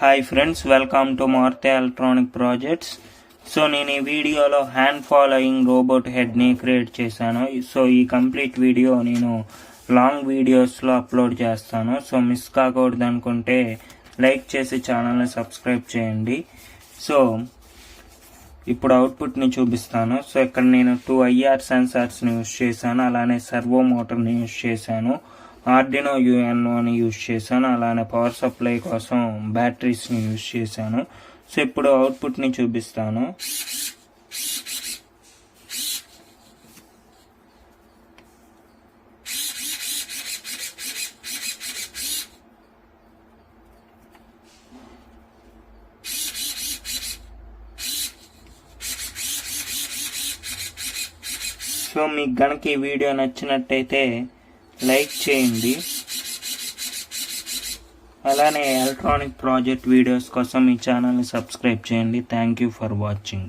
Hi friends, welcome to Maruti electronic projects. So నేను ఈ వీడియోలో హ్యాండ్ ఫాలోయింగ్ రోబోట్ హెడ్ని క్రియేట్ చేశాను. సో ఈ కంప్లీట్ వీడియో నేను లాంగ్ వీడియోస్లో అప్లోడ్ చేస్తాను. సో మిస్ కాకూడదు అనుకుంటే లైక్ చేసి ఛానల్ని సబ్స్క్రైబ్ చేయండి. సో ఇప్పుడు అవుట్పుట్ని చూపిస్తాను. సో ఇక్కడ నేను 2 IR సెన్సార్స్ని యూజ్ చేశాను, అలానే సర్వో మోటార్ని యూజ్ చేశాను, ఆర్డినో యూఎన్ఓని యూజ్ చేశాను, అలానే పవర్ సప్లై కోసం బ్యాటరీస్ని యూజ్ చేశాను. సో ఇప్పుడు అవుట్పుట్ని చూపిస్తాను. సో మీకు గనక ఈ వీడియో నచ్చినట్టయితే లైక్ చేయండి. అలానే ఎలక్ట్రానిక్ ప్రాజెక్ట్ వీడియోస్ కోసం ఈ ఛానల్ని సబ్స్క్రైబ్ చేయండి. Thank you for watching.